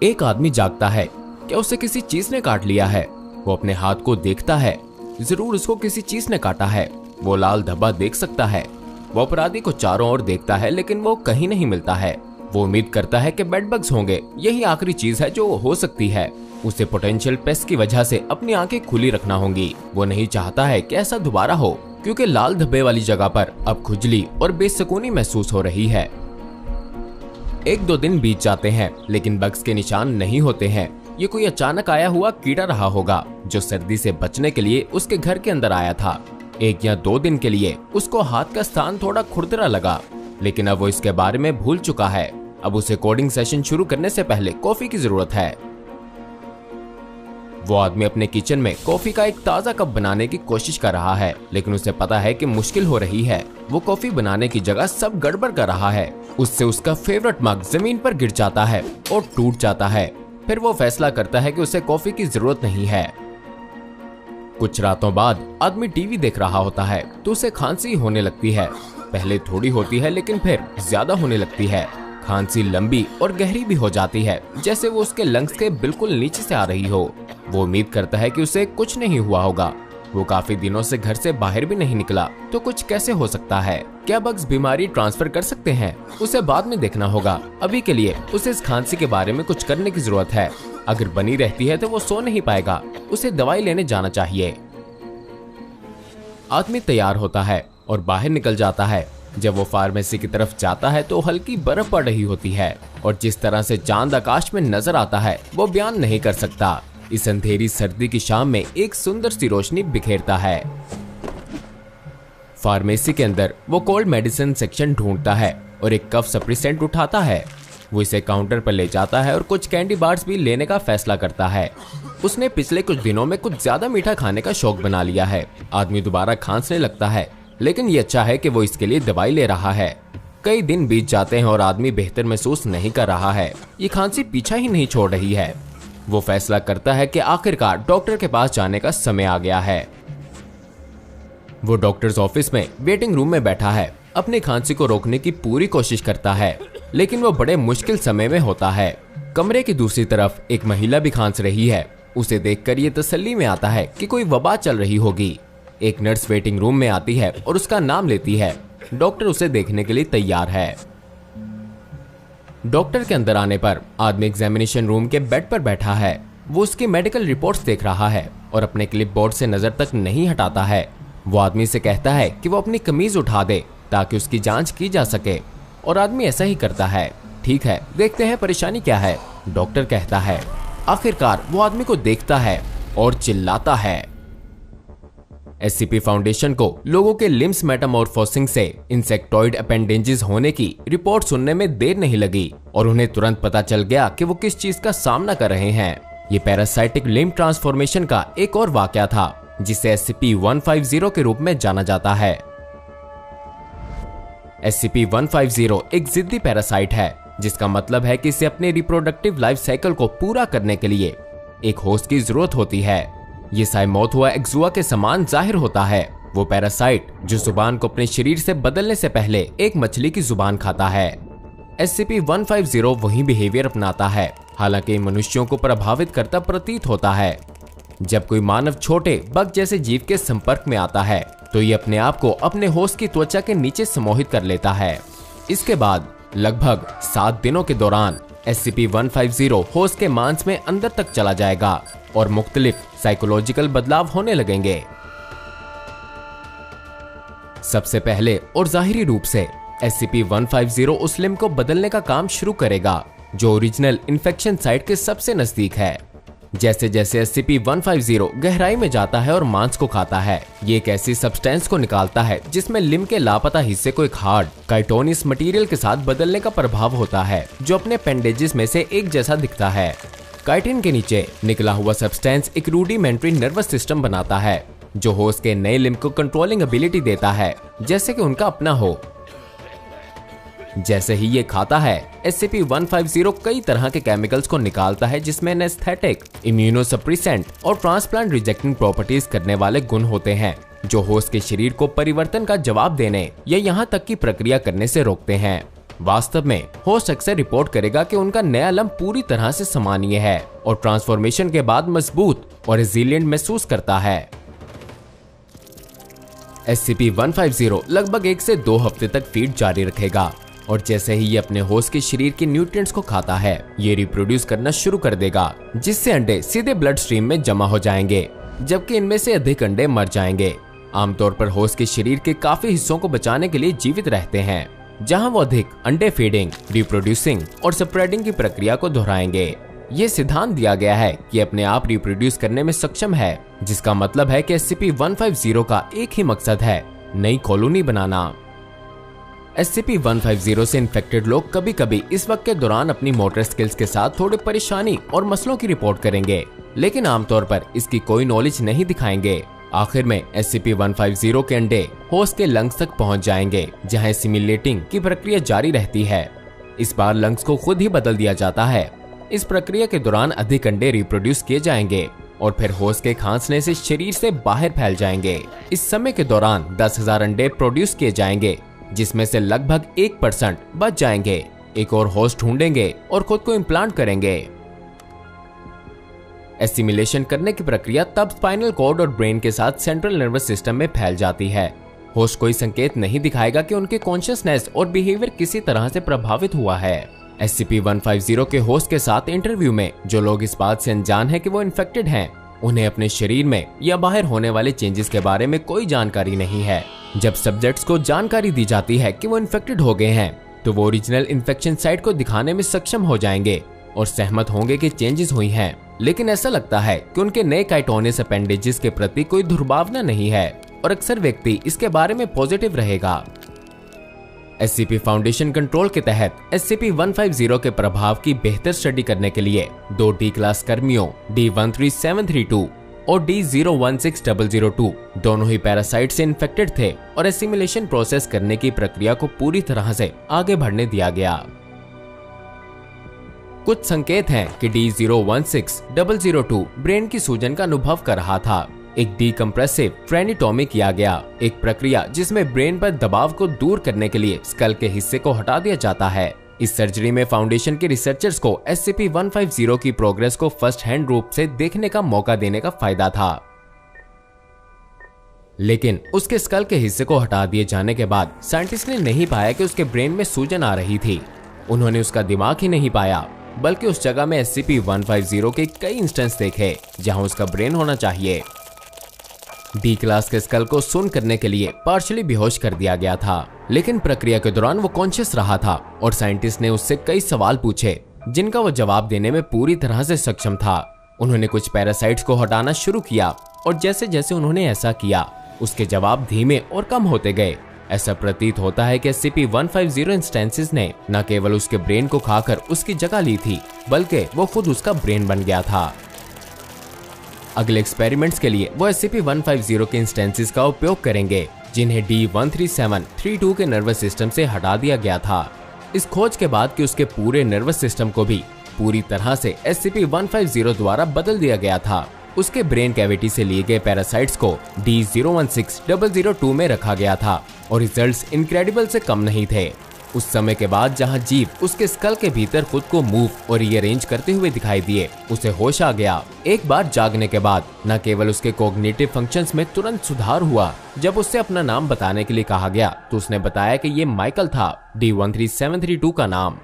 एक आदमी जागता है। क्या उसे किसी चीज ने काट लिया है? वो अपने हाथ को देखता है। जरूर उसको किसी चीज ने काटा है। वो लाल धब्बा देख सकता है। वो अपराधी को चारों ओर देखता है, लेकिन वो कहीं नहीं मिलता है। वो उम्मीद करता है कि बेड बग्स होंगे, यही आखिरी चीज है जो हो सकती है। उसे पोटेंशियल पेस्ट की वजह से अपनी आंखें खुली रखना होंगी। वो नहीं चाहता है कि ऐसा दोबारा हो, क्योंकि लाल धब्बे वाली जगह पर अब खुजली और बेसुकूनी महसूस हो रही है। 1-2 दिन बीत जाते हैं, लेकिन बग्स के निशान नहीं होते हैं। ये कोई अचानक आया हुआ कीड़ा रहा होगा जो सर्दी से बचने के लिए उसके घर के अंदर आया था। 1 या 2 दिन के लिए उसको हाथ का स्थान थोड़ा खुरदरा लगा, लेकिन अब वो इसके बारे में भूल चुका है। अब उसे कोडिंग सेशन शुरू करने से पहले कॉफी की जरूरत है। वो आदमी अपने किचन में कॉफी का एक ताजा कप बनाने की कोशिश कर रहा है, लेकिन उसे पता है कि मुश्किल हो रही है। वो कॉफी बनाने की जगह सब गड़बड़ कर रहा है। उससे उसका फेवरेट मग जमीन पर गिर जाता है और टूट जाता है। फिर वो फैसला करता है कि उसे कॉफी की जरूरत नहीं है। कुछ रातों बाद आदमी टीवी देख रहा होता है तो उसे खांसी होने लगती है। पहले थोड़ी होती है, लेकिन फिर ज्यादा होने लगती है। खांसी लंबी और गहरी भी हो जाती है, जैसे वो उसके लंग्स के बिल्कुल नीचे से आ रही हो। वो उम्मीद करता है कि उसे कुछ नहीं हुआ होगा। वो काफी दिनों से घर से बाहर भी नहीं निकला, तो कुछ कैसे हो सकता है? क्या बग्स बीमारी ट्रांसफर कर सकते हैं? उसे बाद में देखना होगा। अभी के लिए उसे इस खांसी के बारे में कुछ करने की जरूरत है। अगर बनी रहती है तो वो सो नहीं पाएगा। उसे दवाई लेने जाना चाहिए। आदमी तैयार होता है और बाहर निकल जाता है। जब वो फार्मेसी की तरफ जाता है तो हल्की बर्फ पड़ रही होती है, और जिस तरह से चांद आकाश में नजर आता है वो बयान नहीं कर सकता। इस अंधेरी सर्दी की शाम में एक सुंदर सी रोशनी बिखेरता है। फार्मेसी के अंदर वो कोल्ड मेडिसिन सेक्शन ढूंढता है और एक कफ सप्रेसेंट उठाता है। वो इसे काउंटर पर ले जाता है और कुछ कैंडी बार्स भी लेने का फैसला करता है। उसने पिछले कुछ दिनों में कुछ ज्यादा मीठा खाने का शौक बना लिया है। आदमी दोबारा खांसने लगता है, लेकिन ये अच्छा है कि वो इसके लिए दवाई ले रहा है। कई दिन बीत जाते हैं और आदमी बेहतर महसूस नहीं कर रहा है। ये खांसी पीछा ही नहीं छोड़ रही है। वो फैसला करता है कि आखिरकार डॉक्टर के पास जाने का समय आ गया है। वो डॉक्टर्स ऑफिस में वेटिंग रूम में बैठा है। अपनी खांसी को रोकने की पूरी कोशिश करता है, लेकिन वो बड़े मुश्किल समय में होता है। कमरे की दूसरी तरफ एक महिला भी खांस रही है। उसे देखकर ये तसल्ली में आता है कि कोई वबा चल रही होगी। एक नर्स वेटिंग रूम में आती है और उसका नाम लेती है। डॉक्टर उसे देखने के लिए तैयार है। डॉक्टर के अंदर आने पर आदमी एग्जामिनेशन रूम के बेड पर बैठा है। वो उसकी मेडिकल रिपोर्ट्स देख रहा है और अपने क्लिपबोर्ड से नजर तक नहीं हटाता है। वो आदमी से कहता है कि वो अपनी कमीज उठा दे ताकि उसकी जांच की जा सके, और आदमी ऐसा ही करता है। ठीक है, देखते हैं परेशानी क्या है, डॉक्टर कहता है। आखिरकार वो आदमी को देखता है और चिल्लाता है। एससीपी फाउंडेशन को लोगों के लिम्स मेटामॉर्फोसिस से इंसेक्टॉइड अपेंडेजेस होने की रिपोर्ट सुनने में देर नहीं लगी, और उन्हें तुरंत पता चल गया कि वो किस चीज का सामना कर रहे हैं। ये पैरासाइटिक लिम्ब ट्रांसफॉर्मेशन का एक और वाकया था, जिसे SCP-150 के रूप में जाना जाता है। SCP-150 एक जिद्दी पैरासाइट है, जिसका मतलब है कि इसे अपने रिप्रोडक्टिव लाइफ साइकिल को पूरा करने के लिए एक होस्ट की जरूरत होती है। ये साइमोथुआ एक्जुआ के समान जाहिर होता है। वो पैरासाइट जो जुबान को अपने शरीर से बदलने से पहले एक मछली की जुबान खाता है। SCP-150 वही बिहेवियर अपनाता है, हालांकि मनुष्यों को प्रभावित करता प्रतीत होता है। जब कोई मानव छोटे बग जैसे जीव के संपर्क में आता है तो ये अपने आप को अपने होस्ट की त्वचा के नीचे समोहित कर लेता है। इसके बाद लगभग 7 दिनों के दौरान SCP-150 होस्ट के मांस में अंदर तक चला जाएगा और मुख्तलिफ साइकोलॉजिकल बदलाव होने लगेंगे। सबसे पहले और जाहिरी रूप से SCP-150 उस लिम्ब को बदलने का काम शुरू करेगा जो ओरिजिनल इन्फेक्शन साइट के सबसे नजदीक है। जैसे जैसे SCP-150 गहराई में जाता है और मांस को खाता है, ये एक ऐसी सब्सटेंस को निकालता है जिसमें लिम्ब के लापता हिस्से को एक हार्ड काइटोनिस मटेरियल के साथ बदलने का प्रभाव होता है, जो अपने अपेंडेजेस में से एक जैसा दिखता है। काइटिन के नीचे निकला हुआ सब्सटेंस एक रूडिमेंट्री नर्वस सिस्टम बनाता है, जो होस्ट के नए लिम्ब को कंट्रोलिंग एबिलिटी देता है, जैसे कि उनका अपना हो। जैसे ही ये खाता है, SCP-150 कई तरह के केमिकल्स को निकालता है जिसमें एनेस्थेटिक, इम्यूनोसप्रेसेंट और ट्रांसप्लांट रिजेक्टिंग प्रॉपर्टीज करने वाले गुण होते हैं, जो होस्ट के शरीर को परिवर्तन का जवाब देने या यहाँ तक की प्रक्रिया करने से रोकते हैं। वास्तव में होस्ट अक्सर रिपोर्ट करेगा कि उनका नया लम्ब पूरी तरह से सामान्य है और ट्रांसफॉर्मेशन के बाद मजबूत और रेजिलिएंट महसूस करता है। SCP-150 लगभग 1 से 2 हफ्ते तक फीड जारी रखेगा और जैसे ही ये अपने होस्ट के शरीर के न्यूट्रिएंट्स को खाता है, ये रिप्रोड्यूस करना शुरू कर देगा, जिससे अंडे सीधे ब्लड स्ट्रीम में जमा हो जाएंगे, जबकि इनमें से अधिक अंडे मर जाएंगे। आमतौर पर होस्ट के शरीर के काफी हिस्सों को बचाने के लिए जीवित रहते हैं, जहां वो अधिक अंडे फीडिंग, रिप्रोड्यूसिंग और स्प्रेडिंग की प्रक्रिया को दोहराएंगे। ये सिद्धांत दिया गया है कि अपने आप रिप्रोड्यूस करने में सक्षम है, जिसका मतलब है कि SCP-150 का एक ही मकसद है, नई कॉलोनी बनाना। SCP-150 से इन्फेक्टेड लोग कभी कभी इस वक्त के दौरान अपनी मोटर स्किल्स के साथ थोड़ी परेशानी और मसलों की रिपोर्ट करेंगे, लेकिन आमतौर पर इसकी कोई नॉलेज नहीं दिखाएंगे। आखिर में SCP-150 के अंडे होस्ट के लंग्स तक पहुंच जाएंगे, जहां सिमुलेटिंग की प्रक्रिया जारी रहती है। इस बार लंग्स को खुद ही बदल दिया जाता है। इस प्रक्रिया के दौरान अधिक अंडे रिप्रोड्यूस किए जाएंगे और फिर होस्ट के खांसने से शरीर से बाहर फैल जाएंगे। इस समय के दौरान 10,000 अंडे प्रोड्यूस किए जाएंगे, जिसमें से लगभग 1% बच जाएंगे। एक और होस्ट ढूंढेंगे और खुद को इम्प्लांट करेंगे। एसिमिलेशन करने की प्रक्रिया तब स्पाइनल कॉर्ड और ब्रेन के साथ सेंट्रल नर्वस सिस्टम में फैल जाती है। होस्ट कोई संकेत नहीं दिखाएगा कि उनके कॉन्शियसनेस और बिहेवियर किसी तरह से प्रभावित हुआ है। SCP-150 के होस्ट के साथ इंटरव्यू में जो लोग इस बात से अनजान हैं कि वो इन्फेक्टेड हैं, उन्हें अपने शरीर में या बाहर होने वाले चेंजेस के बारे में कोई जानकारी नहीं है। जब सब्जेक्ट्स को जानकारी दी जाती है कि वो इन्फेक्टेड हो गए हैं, तो वो ओरिजिनल इन्फेक्शन साइट को दिखाने में सक्षम हो जाएंगे और सहमत होंगे कि चेंजेस हुई हैं। लेकिन ऐसा लगता है कि उनके नए काइटोनियस अपेंडेजेस के प्रति कोई दुर्भावना नहीं है और अक्सर व्यक्ति इसके बारे में पॉजिटिव रहेगा। SCP फाउंडेशन कंट्रोल के तहत SCP-150 के प्रभाव की बेहतर स्टडी करने के लिए 2 D क्लास कर्मियों D13732 और D016002 दोनों ही पैरासाइट से इन्फेक्टेड थे और एसिमिलेशन प्रोसेस करने की प्रक्रिया को पूरी तरह से आगे बढ़ने दिया गया। कुछ संकेत हैं कि D016002 ब्रेन की सूजन का अनुभव कर रहा था। एक डीकम्प्रेसिव फ्रेनिटोमी किया गया, एक प्रक्रिया जिसमें ब्रेन पर दबाव को दूर करने के लिए स्कल के हिस्से को हटा दिया जाता है। इस सर्जरी में फाउंडेशन के रिसर्चर्स को SCP-150 की प्रोग्रेस को फर्स्ट हैंड रूप से देखने का मौका देने का फायदा था। लेकिन उसके स्कल के हिस्से को हटा दिए जाने के बाद साइंटिस्ट ने नहीं पाया कि उसके ब्रेन में सूजन आ रही थी। उन्होंने उसका दिमाग ही नहीं पाया, बल्कि उस जगह में SCP-150 के कई इंस्टेंस देखे जहां उसका ब्रेन होना चाहिए। डी क्लास के स्कल को सुन करने के लिए पार्शियली बेहोश कर दिया गया था, लेकिन प्रक्रिया के दौरान वो कॉन्शियस रहा था और साइंटिस्ट ने उससे कई सवाल पूछे जिनका वो जवाब देने में पूरी तरह से सक्षम था। उन्होंने कुछ पैरासाइट्स को हटाना शुरू किया और जैसे जैसे उन्होंने ऐसा किया, उसके जवाब धीमे और कम होते गए। ऐसा प्रतीत होता है कि SCP-150 इंस्टेंसेस ने न केवल उसके ब्रेन को खाकर उसकी जगह ली थी, बल्कि वो खुद उसका ब्रेन बन गया था। अगले एक्सपेरिमेंट्स के लिए वो SCP-150 के इंस्टेंसेस का उपयोग करेंगे, जिन्हें D13732 के नर्वस सिस्टम से हटा दिया गया था। इस खोज के बाद कि उसके पूरे नर्वस सिस्टम को भी पूरी तरह से SCP-150 द्वारा बदल दिया गया था, उसके ब्रेन कैविटी से लिए गए पैरासाइट्स को D016002 में रखा गया था और रिजल्ट्स इनक्रेडिबल से कम नहीं थे। उस समय के बाद जहां जीव उसके स्कल के भीतर खुद को मूव और रीअरेंज करते हुए दिखाई दिए, उसे होश आ गया। एक बार जागने के बाद न केवल उसके कॉग्निटिव फंक्शंस में तुरंत सुधार हुआ। जब उससे अपना नाम बताने के लिए कहा गया तो उसने बताया कि ये माइकल था, D13732 का नाम।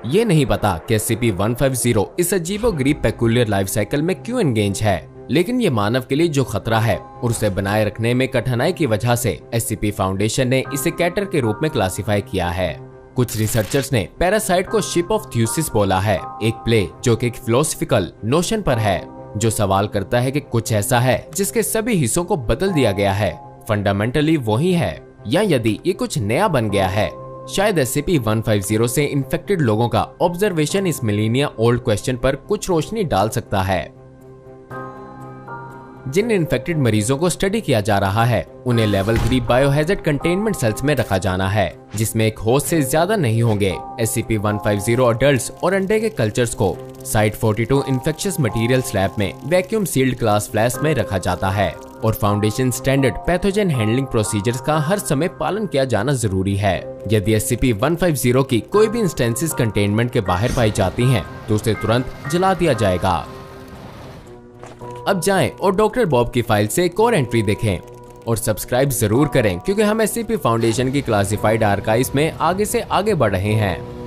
ये नहीं पता कि SCP-150 इस अजीबोगरीब पेकुलियर लाइफ साइकिल में क्यों एंगेज है, लेकिन ये मानव के लिए जो खतरा है और उसे बनाए रखने में कठिनाई की वजह से SCP फाउंडेशन ने इसे कैटर के रूप में क्लासिफाई किया है। कुछ रिसर्चर्स ने पैरासाइट को शिप ऑफ थ्यूसिस बोला है, एक प्ले जो कि एक फिलोसफिकल नोशन पर है, जो सवाल करता है कि कुछ ऐसा है जिसके सभी हिस्सों को बदल दिया गया है, फंडामेंटली वही है, या यदि ये कुछ नया बन गया है। शायद SCP-150 से इन्फेक्टेड लोगों का ऑब्जर्वेशन इस मिलीनिया ओल्ड क्वेश्चन पर कुछ रोशनी डाल सकता है। जिन इन्फेक्टेड मरीजों को स्टडी किया जा रहा है, उन्हें लेवल 3 बायोहैजर्ड कंटेनमेंट सेल्स में रखा जाना है, जिसमें एक होस्ट से ज्यादा नहीं होंगे। SCP-150 अडल्ट्स और अंडे के कल्चर्स को साइट 42 इन्फेक्शियस मटेरियल स्लैब में वैक्यूम सील्ड ग्लास फ्लैस्क में रखा जाता है। और foundation standard pathogen handling procedures का हर समय पालन किया जाना जरूरी है। यदि SCP-150 की कोई भी इंस्टेंसेस कंटेनमेंट के बाहर पाई जाती हैं, तो उसे तुरंत जला दिया जाएगा। अब जाएं और डॉक्टर बॉब की फाइल से एक और एंट्री देखें और सब्सक्राइब जरूर करें, क्योंकि हम SCP फाउंडेशन की क्लासिफाइड आर्काइव्स में आगे से आगे बढ़ रहे हैं।